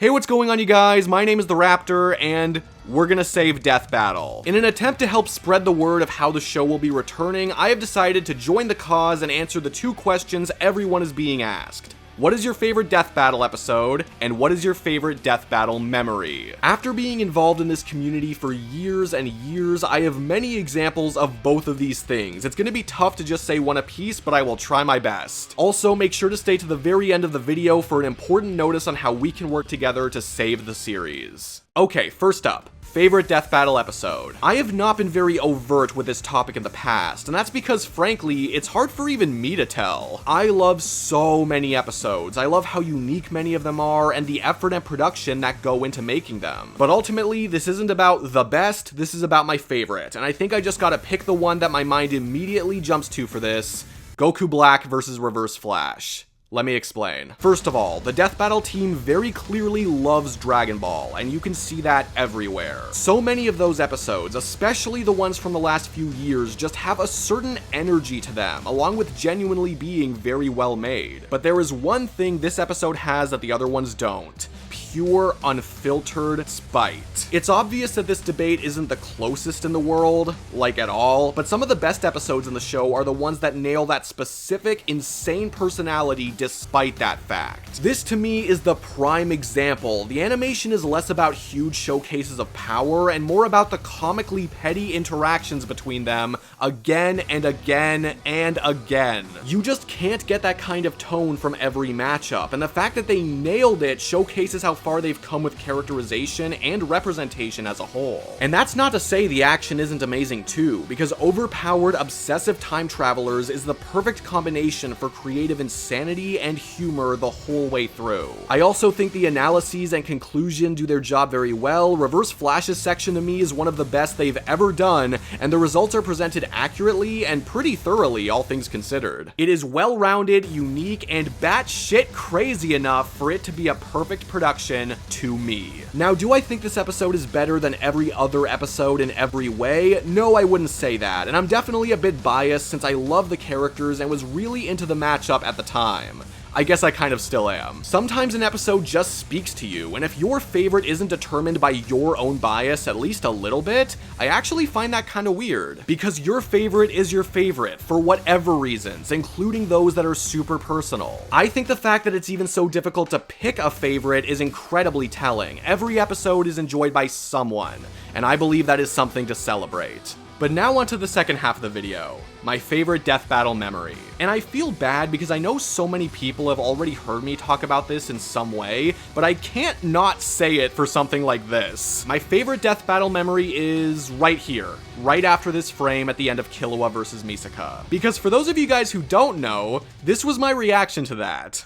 Hey, what's going on, you guys? My name is the Raptor, and we're gonna save Death Battle. In an attempt to help spread the word of how the show will be returning, I have decided to join the cause and answer the two questions everyone is being asked. What is your favorite Death Battle episode, and what is your favorite Death Battle memory? After being involved in this community for years and years, I have many examples of both of these things. It's gonna be tough to just say one a piece, but I will try my best. Also, make sure to stay to the very end of the video for an important notice on how we can work together to save the series. Okay, first up. Favorite Death Battle episode. I have not been very overt with this topic in the past, and that's because, frankly, it's hard for even me to tell. I love so many episodes. I love how unique many of them are, and the effort and production that go into making them. But ultimately, this isn't about the best, this is about my favorite, and I think I just gotta pick the one that my mind immediately jumps to for this: Goku Black vs. Reverse Flash. Let me explain. First of all, the Death Battle team very clearly loves Dragon Ball, and you can see that everywhere. So many of those episodes, especially the ones from the last few years, just have a certain energy to them, along with genuinely being very well made. But there is one thing this episode has that the other ones don't: pure, unfiltered spite. It's obvious that this debate isn't the closest in the world, like at all, but some of the best episodes in the show are the ones that nail that specific, insane personality despite that fact. This to me is the prime example. The animation is less about huge showcases of power and more about the comically petty interactions between them again and again and again. You just can't get that kind of tone from every matchup, and the fact that they nailed it showcases how far they've come with characterization and representation as a whole. And that's not to say the action isn't amazing too, because overpowered, obsessive time travelers is the perfect combination for creative insanity and humor the whole way through. I also think the analyses and conclusion do their job very well. Reverse Flash's section to me is one of the best they've ever done, and the results are presented accurately and pretty thoroughly, all things considered. It is well-rounded, unique, and batshit crazy enough for it to be a perfect production to me. Now, do I think this episode is better than every other episode in every way? No, I wouldn't say that, and I'm definitely a bit biased since I love the characters and was really into the matchup at the time. I guess I kind of still am. Sometimes an episode just speaks to you, and if your favorite isn't determined by your own bias at least a little bit, I actually find that kind of weird. Because your favorite is your favorite, for whatever reasons, including those that are super personal. I think the fact that it's even so difficult to pick a favorite is incredibly telling. Every episode is enjoyed by someone, and I believe that is something to celebrate. But now onto the second half of the video, my favorite Death Battle memory. And I feel bad because I know so many people have already heard me talk about this in some way, but I can't not say it for something like this. My favorite Death Battle memory is right here, right after this frame at the end of Killua vs. Misaka. Because for those of you guys who don't know, this was my reaction to that.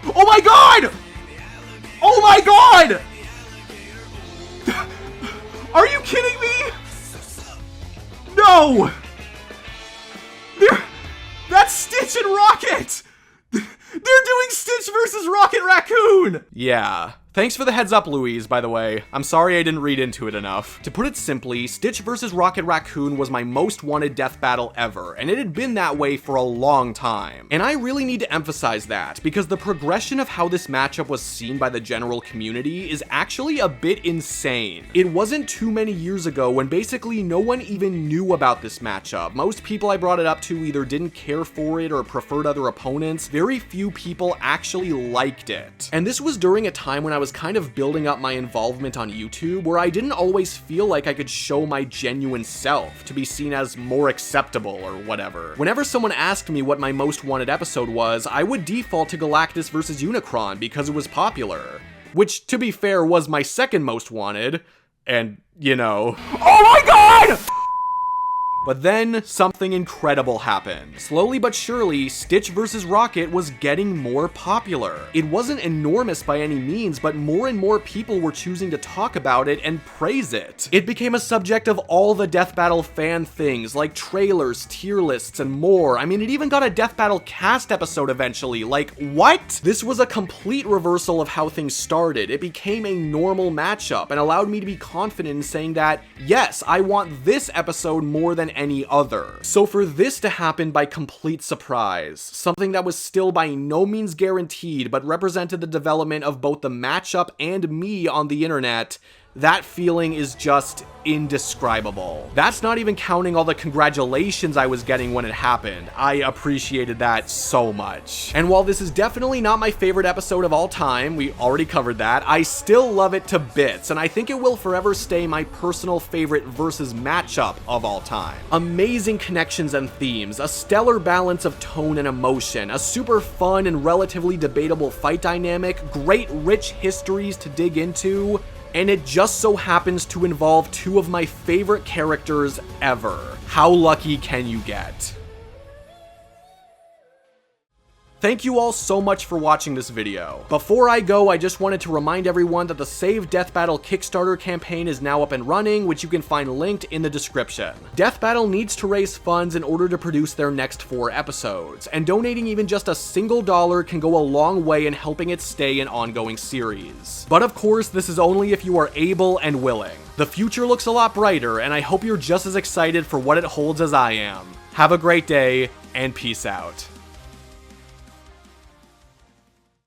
Oh my god! Oh my god! Are you kidding me? No! That's Stitch and Rocket! They're doing Stitch versus Rocket Raccoon! Yeah. Thanks for the heads up, Louise, by the way. I'm sorry I didn't read into it enough. To put it simply, Stitch vs. Rocket Raccoon was my most wanted death battle ever, and it had been that way for a long time. And I really need to emphasize that, because the progression of how this matchup was seen by the general community is actually a bit insane. It wasn't too many years ago when basically no one even knew about this matchup. Most people I brought it up to either didn't care for it or preferred other opponents. Very few people actually liked it. And this was during a time when I was kind of building up my involvement on YouTube, where I didn't always feel like I could show my genuine self to be seen as more acceptable or whatever. Whenever someone asked me what my most wanted episode was, I would default to Galactus vs. Unicron because it was popular. Which, to be fair, was my second most wanted, and, you know. Oh my god! But then, something incredible happened. Slowly but surely, Stitch vs. Rocket was getting more popular. It wasn't enormous by any means, but more and more people were choosing to talk about it and praise it. It became a subject of all the Death Battle fan things, like trailers, tier lists, and more. I mean, it even got a Death Battle cast episode eventually. Like, what? This was a complete reversal of how things started. It became a normal matchup and allowed me to be confident in saying that, yes, I want this episode more than any other. So for this to happen by complete surprise, something that was still by no means guaranteed but represented the development of both the matchup and me on the internet, that feeling is just indescribable. That's not even counting all the congratulations I was getting when it happened. I appreciated that so much. And while this is definitely not my favorite episode of all time, we already covered that, I still love it to bits, and I think it will forever stay my personal favorite versus matchup of all time. Amazing connections and themes, a stellar balance of tone and emotion, a super fun and relatively debatable fight dynamic, great rich histories to dig into, and it just so happens to involve two of my favorite characters ever. How lucky can you get? Thank you all so much for watching this video. Before I go, I just wanted to remind everyone that the Save Death Battle Kickstarter campaign is now up and running, which you can find linked in the description. Death Battle needs to raise funds in order to produce their next 4 episodes, and donating even just a single dollar can go a long way in helping it stay an ongoing series. But of course, this is only if you are able and willing. The future looks a lot brighter, and I hope you're just as excited for what it holds as I am. Have a great day, and peace out.